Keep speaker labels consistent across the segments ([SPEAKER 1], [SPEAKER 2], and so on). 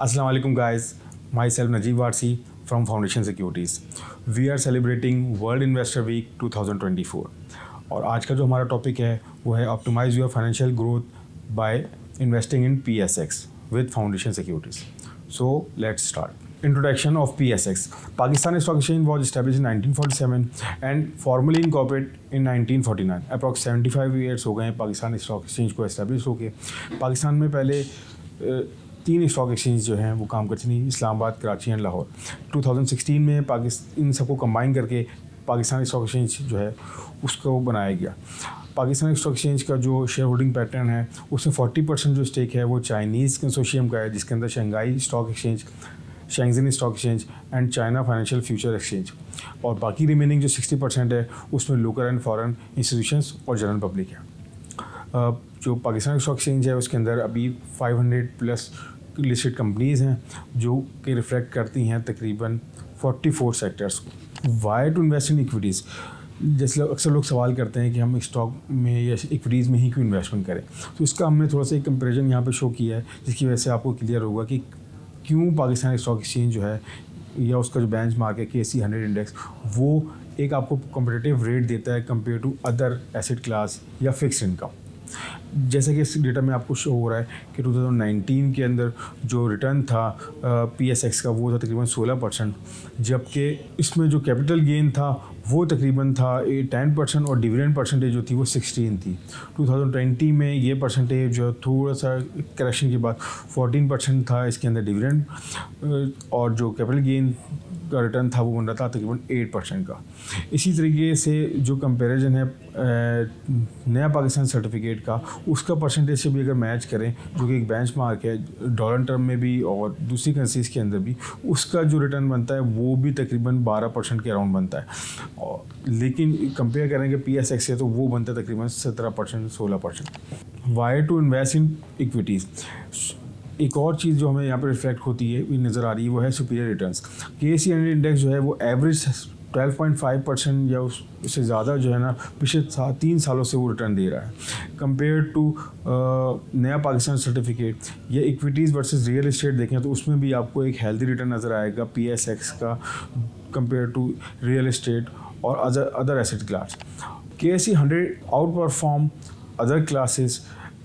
[SPEAKER 1] Assalamu alaikum guys, myself Najib Warsi from Foundation Securities. We are celebrating World Investor Week 2024 और आज का जो हमारा टॉपिक है वो है optimize your financial growth by investing in PSX with Foundation Securities. So let's start. Introduction of PSX. Pakistani Stock Exchange was established in 1947 and formally incorporated in 1949. Approx 75 years हो गए हैं पाकिस्तानी स्टॉक एक्सचेंज को establish होके। पाकिस्तान में पहले 3 stock exchange जो हैं वो काम करती थी, इस्लामाबाद, कराची एंड लाहौर। 2016 में इन सबको कंबाइन करके पाकिस्तानी स्टॉक एक्सचेंज जो है उसको बनाया गया। पाकिस्तानी स्टॉक एक्सचेंज का जो शेयर होल्डिंग पैटर्न है उसमें 40% जो स्टेक है वो चाइनीज़ कंसोर्शियम का है, जिसके अंदर Shanghai stock exchange, Shenzhen stock exchange and China financial future exchange, और बाकी रिमेनिंग जो 60% है उसमें लोकल एंड फॉरेन इंस्टीट्यूशंस और जनरल पब्लिक है। जो पाकिस्तान स्टॉक एक्सचेंज है उसके अंदर अभी 500 प्लस लिस्टेड कंपनीज़ हैं जो कि रिफ्लेक्ट करती हैं तकरीबन 44 सेक्टर्स को। Why to invest in equities, जैसे अक्सर लोग सवाल करते हैं कि हम स्टॉक में या इक्विटीज़ में ही क्यों इन्वेस्टमेंट करें, तो इसका हमने थोड़ा सा एक कंपेरिजन यहाँ पे शो किया है, जिसकी वजह से आपको क्लियर होगा कि क्यों पाकिस्तानी स्टॉक एक्सचेंज जो है या उसका जो बेंचमार्क है KSE 100 इंडेक्स, वो एक आपको कॉम्पिटिटिव रेट देता है compare to other asset class या फिक्स इनकम। जैसे कि इस डेटा में आपको शो हो रहा है कि 2019 के अंदर जो रिटर्न था PSX का वो था तकरीबन 16%, जबकि इसमें जो कैपिटल गेन था वो तकरीबन था 10% और डिविडेंड परसेंटेज जो थी वो 16 थी। 2020 में ये परसेंटेज जो थोड़ा सा करेक्शन के बाद 14% था इसके अंदर डिविडेंड, और जो कैपिटल गेन का रिटर्न था वो बन रहा था तकरीबन 8% का। इसी तरीके से जो कंपैरिजन है नया पाकिस्तान सर्टिफिकेट का, उसका परसेंटेज से भी अगर मैच करें, जो कि एक बेंचमार्क है डॉलर टर्म में भी और दूसरी करेंसीज के अंदर भी, उसका जो रिटर्न बनता है वो भी तकरीबन 12% के अराउंड बनता है। और लेकिन कंपेयर करेंगे PSX से तो वो बनता है तकरीबन 17% 16%। Why to invest in equities, एक और चीज़ जो हमें यहाँ पर रिफ्लेक्ट होती है नज़र आ रही है वो है सुपीरियर रिटर्न्स। KSE 100 इंडेक्स जो है वो एवरेज 12.5% या उससे ज़्यादा जो है ना पिछले 3 सालों से वो रिटर्न दे रहा है, कंपेयर टू नया पाकिस्तान सर्टिफिकेट या इक्विटीज़ वर्सेस रियल एस्टेट देखें तो उसमें भी आपको एक हेल्दी रिटर्न नज़र आएगा PSX का कंपेयर टू रियल एस्टेट और other asset class. KSE 100 out perform other classes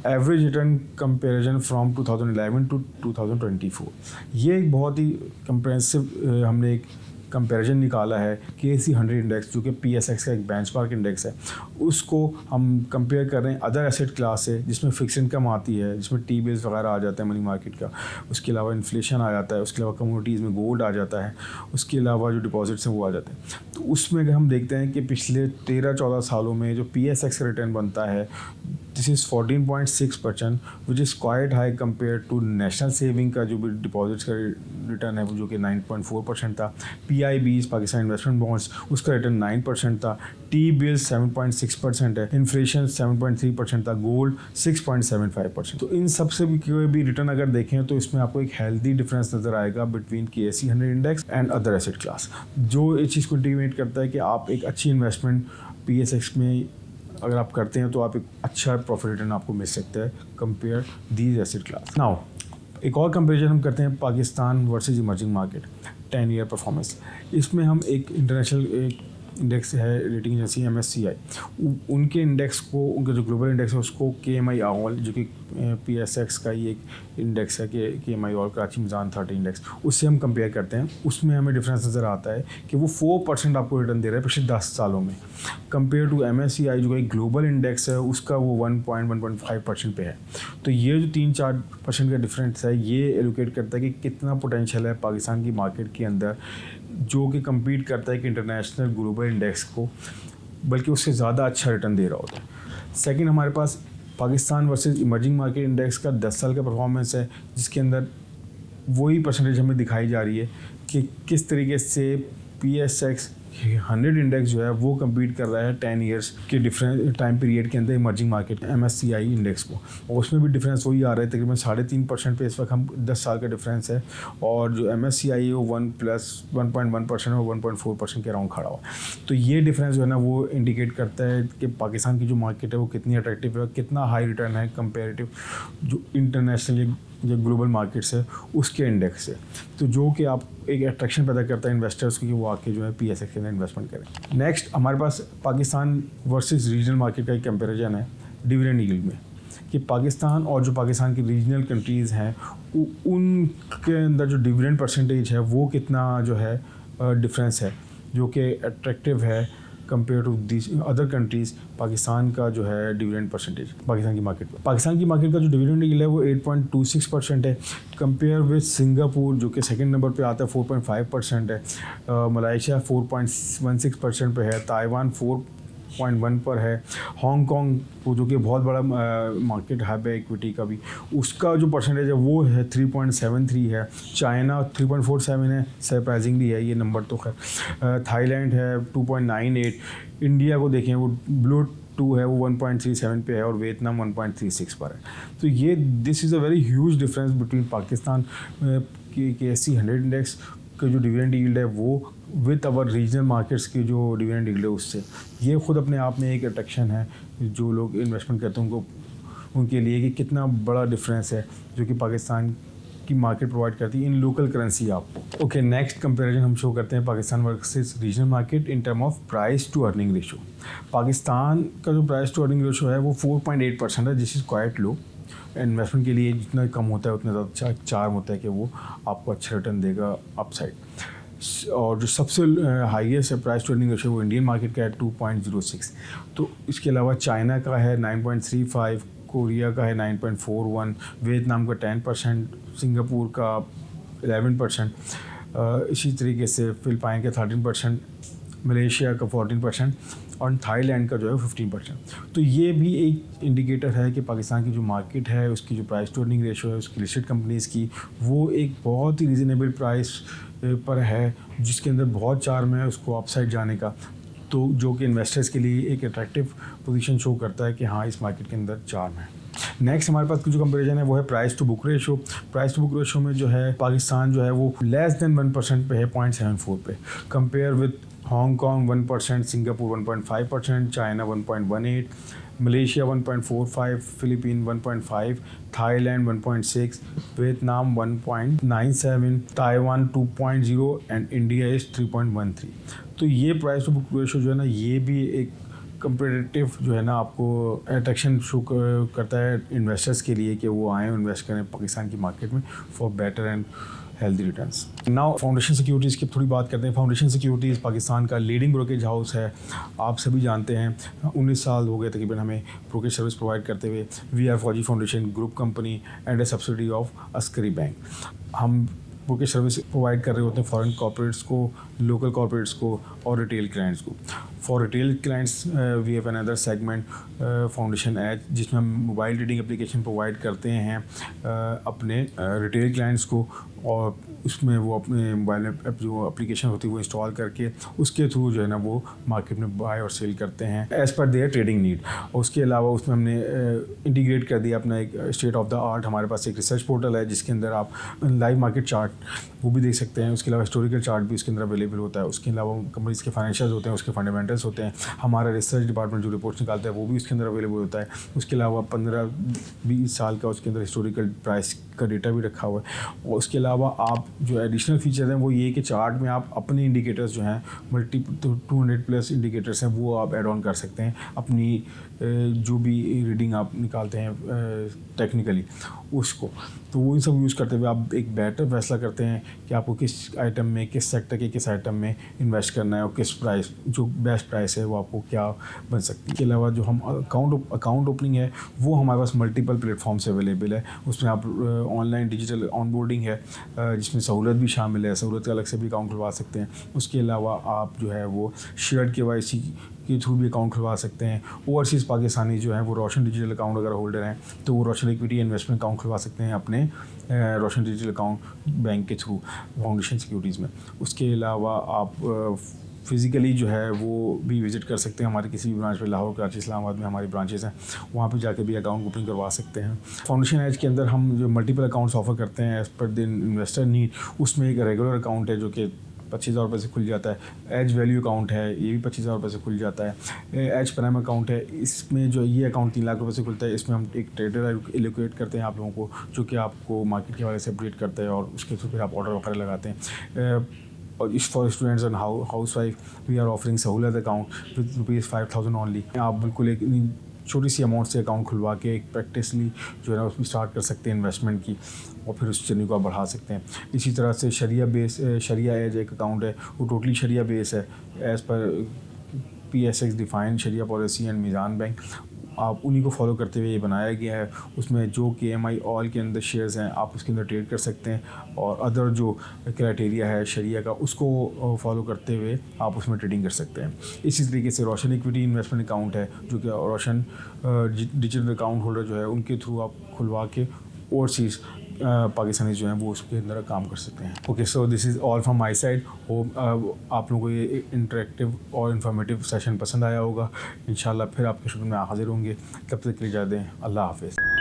[SPEAKER 1] average return comparison from 2011 to 2024। ये एक बहुत ही कंप्रेहेंसिव हमने एक कंपैरिजन निकाला है KSE 100 इंडेक्स, जो कि PSX का एक बेंचमार्क इंडेक्स है, उसको हम कंपेयर कर रहे हैं अदर एसेट क्लास से, जिसमें फिक्स इनकम आती है, जिसमें टी बिल्स वगैरह आ जाता है मनी मार्केट का, उसके अलावा इन्फ्लेशन आ जाता है, उसके अलावा कमोडिटीज़ में गोल्ड आ जाता है, उसके अलावा जो डिपॉजिट्स हैं वो आ जाते हैं। तो उसमें अगर हम देखते हैं कि पिछले 13-14 सालों में जो PSX का रिटर्न बनता है this is 14.6%, which is quite high compare to national saving का जो भी डिपॉजिट्स का रिटर्न है वो जो कि 9.4% था। PIBs पाकिस्तान इन्वेस्टमेंट बॉन्ड्स उसका रिटर्न 9% था, टी बिल्स 7.6% है, इन्फ्लेशन 7.3% था, गोल्ड 6.75%। तो इन सब से भी कोई भी रिटर्न अगर देखें तो इसमें आपको एक हेल्दी डिफरेंस नज़र आएगा between KSE 100 index and other asset class, जो इस चीज़ को इंटीमेट करता है कि आप एक अच्छी इन्वेस्टमेंट PSX में अगर आप करते हैं तो आप एक अच्छा प्रॉफिट रिटर्न आपको मिल सकता है compare these asset class. Now एक और कंपेरिजन हम करते हैं Pakistan versus emerging market 10 year performance. इसमें हम एक इंटरनेशनल एक इंडेक्स है रेटिंग एजेंसी MSCI, उनके इंडेक्स को, उनका जो ग्लोबल इंडेक्स है उसको KMI ऑल, जो कि PSX का ही एक इंडेक्स है कि KMI ऑल कराची मीज़ान 30 इंडेक्स, उससे हम कंपेयर करते हैं। उसमें हमें डिफरेंस नज़र आता है कि वो 4% आपको रिटर्न दे रहा है पिछले 10 सालों में, कंपेयर टू MSCI जो कि एक ग्लोबल इंडेक्स है उसका वो 1.5% पे है। तो ये जो 3-4% का डिफरेंस है ये एलोकेट करता है कि कितना पोटेंशियल है पाकिस्तान की मार्केट के अंदर, जो कि कम्पीट करता है कि इंटरनेशनल ग्लोबल इंडेक्स को, बल्कि उससे ज़्यादा अच्छा रिटर्न दे रहा होता है। सेकंड, हमारे पास Pakistan versus emerging market index का 10 साल का परफॉर्मेंस है, जिसके अंदर वही परसेंटेज हमें दिखाई जा रही है कि किस तरीके से PSX 100 इंडेक्स जो है वो कम्पीट कर रहा है 10 ईयर्स के डिफरेंस टाइम पीरियड के अंदर इमर्जिंग मार्केट MSCI इंडेक्स को, और उसमें भी डिफरेंस वही आ रहा है तकरीबन 3.5% पे इस वक्त हम 10 साल का डिफरेंस है, और जो MSCI है वो 1.1% और 1.4% के अराउंड खड़ा हुआ। तो ये डिफरेंस जो है ना वो इंडिकेट करता है कि पाकिस्तान की जो मार्केट है वो कितनी अट्रैक्टिव है, कितना हाई रिटर्न है कंपेरेटिव जो इंटरनेशनल जो ग्लोबल मार्केट्स है उसके इंडेक्स है, तो जो कि आप एक अट्रैक्शन पैदा करता है इन्वेस्टर्स को कि वो आके जो है PSX के अंदर इन्वेस्टमेंट करें। नेक्स्ट हमारे पास पाकिस्तान वर्सेस रीजनल मार्केट का एक कंपैरिजन है डिविडेंड यील्ड में, कि पाकिस्तान और जो पाकिस्तान की रीजनल कंट्रीज़ हैं उनके अंदर जो डिविडेंड परसेंटेज है वो कितना जो है डिफरेंस है, जो कि अट्रैक्टिव है compare to this other countries. Pakistan का जो है डिविडेंड परसेंटेज पाकिस्तान की मार्केट का जो डिविडेंड यील्ड है वो 8.26% है, कंपेयर विद सिंगापुर जो कि सेकंड नंबर पे आता है 4.5% है, मलेशिया 4.16% पे है, ताइवान 4.1 पर है, हांगकॉन्ग जो कि बहुत बड़ा मार्केट हब है इक्विटी का भी, उसका जो परसेंटेज है वो है 3.73 है, चाइना 3.47 है, सरप्राइजिंगली है ये नंबर तो खैर, थाईलैंड है 2.98, इंडिया को देखें वो ब्लू 2 है वो 1.37 पे है, और वियतनाम 1.36 पर है। तो ये this is a very huge difference between Pakistan के SC 100 इंडेक्स का जो डिविडेंड यील्ड है वो विद अवर रीजनल मार्केट्स की जो डिविडेंड यील्ड है उससे। ये खुद अपने आप में एक अट्रैक्शन है जो लोग इन्वेस्टमेंट करते हैं उनको, उनके लिए कि कितना बड़ा डिफरेंस है जो कि पाकिस्तान की मार्केट प्रोवाइड करती है इन लोकल करेंसी आपको। ओके, नेक्स्ट कंपैरिजन हम शो करते हैं Pakistan versus regional market in term of price to earning ratio. Pakistan का जो प्राइस टू अर्निंग रेशो है वो 4.8% है, जिस इज़ क्वाइट लो। इन्वेस्टमेंट के लिए जितना कम होता है उतना ज़्यादा चार्म होता है कि वो आपको अच्छा रिटर्न देगा अपसाइड। और जो सबसे हाईएस्ट है प्राइस टू अर्निंग रेशियो वो इंडियन मार्केट का है 2.06। तो इसके अलावा चाइना का है 9.35, कोरिया का है 9.41, वियतनाम का 10%, सिंगापुर का 11%, इसी तरीके से फिलिपाइन का 13%, मलेशिया का 14% और थाईलैंड का जो है 15%। तो ये भी एक इंडिकेटर है कि पाकिस्तान की जो मार्केट है उसकी जो प्राइस टू अर्निंग रेशो है उसकी लिस्टेड कंपनीज़ की वो एक बहुत ही रीज़नेबल प्राइस पर है, जिसके अंदर बहुत चार्म है उसको अपसाइड जाने का, तो जो कि इन्वेस्टर्स के लिए एक अट्रैक्टिव पोजीशन शो करता है कि हाँ इस मार्केट के अंदर चार्म है। नेक्स्ट हमारे पास जो कंपैरिजन है वो है price to book ratio. Price to book ratio में जो है पाकिस्तान जो है वो लेस देन 1% पे है, 0.74 पे, compare with Hong Kong 1%, Singapore 1.5%, China 1.18, Malaysia 1.45, Philippine 1.5, Thailand 1.6, Vietnam 1.97, Taiwan 2.0 and India is 3.13। तो ये प्राइस टू बुक रेशो जो है ना ये भी एक कंपेटिटिव जो है ना आपको अट्रैक्शन शो करता है इन्वेस्टर्स के लिए कि वो आएँ इन्वेस्ट करें पाकिस्तान की मार्केट में for better and healthy returns. Now foundation securities की थोड़ी बात करते हैं। फाउंडेशन सिक्योरिटीज़ पाकिस्तान का लीडिंग ब्रोकेज हाउस है, आप सभी जानते हैं। 19 साल हो गए तकरीबन हमें ब्रोकेज सर्विस प्रोवाइड करते हुए। We are Fauji foundation group company and a subsidy of Askari bank. हम ब्रोकेज सर्विस प्रोवाइड कर रहे होते हैं फॉरेन कॉर्पोरेट्स को, लोकल कॉर्पोरेट्स को और रिटेल क्लाइंट्स को। For retail clients we have another segment foundation edge, जिसमें हम मोबाइल ट्रेडिंग एप्लीकेशन प्रोवाइड करते हैं अपने रिटेल क्लाइंट्स को, और उसमें वो अपने मोबाइल जो एप्लीकेशन होती है वो इंस्टॉल करके उसके थ्रू जो है ना वो मार्केट में बाय और सेल करते हैं as per there trading need. और उसके अलावा उसमें हमने इंटीग्रेट कर दिया अपना एक स्टेट ऑफ द आर्ट, हमारे पास एक रिसर्च पोर्टल है जिसके अंदर आप लाइव मार्केट चार्ट वो भी देख सकते हैं। उसके अलावा हिस्टोरिकल चार्ट भी उसके अंदर अवेलेबल होता है। उसके अलावा कंपनीज़ के फाइनेंशियल्स होते हैं, उसके फंडामेंटल्स होते हैं। हमारा रिसर्च डिपार्टमेंट जो रिपोर्ट्स निकालता है वो भी उसके अंदर अवेलेबल होता है। उसके अलावा 15-20 साल का उसके अंदर हिस्टोरिकल प्राइस का डेटा भी रखा हुआ है। और उसके अलावा आप जो एडिशनल फीचर्स हैं वो ये कि चार्ट में आप अपने इंडिकेटर्स जो हैं 200+ इंडिकेटर्स हैं वो आप ऐड ऑन कर सकते हैं अपनी जो भी रीडिंग आप निकालते हैं टेक्निकली उसको। तो वो इन सब यूज़ करते हुए आप एक बेटर फैसला करते हैं कि आपको किस आइटम में, किस सेक्टर के किस आइटम में इन्वेस्ट करना है और किस प्राइस जो बेस्ट प्राइस है वो आपको क्या बन सकती है। इसके अलावा जो हम अकाउंट ओपनिंग है वो हमारे पास मल्टीपल प्लेटफॉर्म से अवेलेबल है। उसमें आप ऑनलाइन डिजिटल ऑनबोर्डिंग है जिसमें सहूलत भी शामिल है, सहूलत का अलग से भी अकाउंट खुलवा सकते हैं। उसके अलावा आप जो है वो शेयर्ड KYC के थ्रू भी अकाउंट खुलवा सकते हैं। ओवरसीज़ पाकिस्तानी जो है वो रोशन डिजिटल अकाउंट अगर होल्डर हैं तो वो रोशन इक्विटी इन्वेस्टमेंट अकाउंट खुलवा सकते हैं अपने रोशन डिजिटल अकाउंट बैंक के थ्रू फाउंडेशन सिक्योरिटीज़ में। उसके अलावा आप फिज़िकली जो है वो भी विज़िट कर सकते हैं हमारे किसी भी ब्रांच पे, लाहौर, कराची, इस्लामाबाद में हमारी ब्रांचेज़ हैं, वहाँ पे जाके भी अकाउंट ओपनिंग करवा सकते हैं। फाउंडेशन एज के अंदर हम जो मल्टीपल अकाउंट्स ऑफर करते हैं as per the investor need, उसमें एक रेगुलर अकाउंट है जो कि 25,000 रुपये से खुल जाता है। एज वैल्यू अकाउंट है, ये भी 25,000 रुपये से खुल जाता है। एज प्राइम अकाउंट है, इसमें जो ये अकाउंट 3 लाख रुपये से खुलता है। इसमें हम एक ट्रेडर एलोकेट करते हैं आप लोगों को, जो कि आपको मार्केट के हवाले से अपडेट करता है और उसके थ्रू फिर आप ऑर्डर वगैरह लगाते हैं। और इस for students and house wife we are offering Sahulat account with ₹5,000 only. आप बिल्कुल एक छोटी सी अमाउंट से अकाउंट खुलवा के एक प्रैक्टिसली जो है ना उसमें स्टार्ट कर सकते हैं इन्वेस्टमेंट की, और फिर उस जर्नी को आप बढ़ा सकते हैं। इसी तरह से शरिया एज एक अकाउंट है, वो टोटली शरिया बेस है एज़ पर PSX डिफाइंड शरिया पॉलिसी एंड मीज़ान बैंक। आप उन्हीं को फॉलो करते हुए ये बनाया गया है। उसमें जो KMI ऑल के अंदर शेयर्स हैं आप उसके अंदर ट्रेड कर सकते हैं, और अदर जो क्राइटेरिया है शरिया का उसको फॉलो करते हुए आप उसमें ट्रेडिंग कर सकते हैं। इसी तरीके से रोशन इक्विटी इन्वेस्टमेंट अकाउंट है, जो कि रोशन डिजिटल अकाउंट होल्डर जो है उनके थ्रू आप खुलवा के ओवरसीज़ पाकिस्तानी जो हैं वो उसके अंदर काम कर सकते हैं। Okay, so this is all from my side. Hope आप लोगों को ये इंटरेक्टिव और इन्फॉर्मेटिव सेशन पसंद आया होगा। इंशाल्लाह फिर आपके शुरू में हाजिर होंगे। तब तक के लिए इजाज़त दें। अल्लाह हाफ़िज़।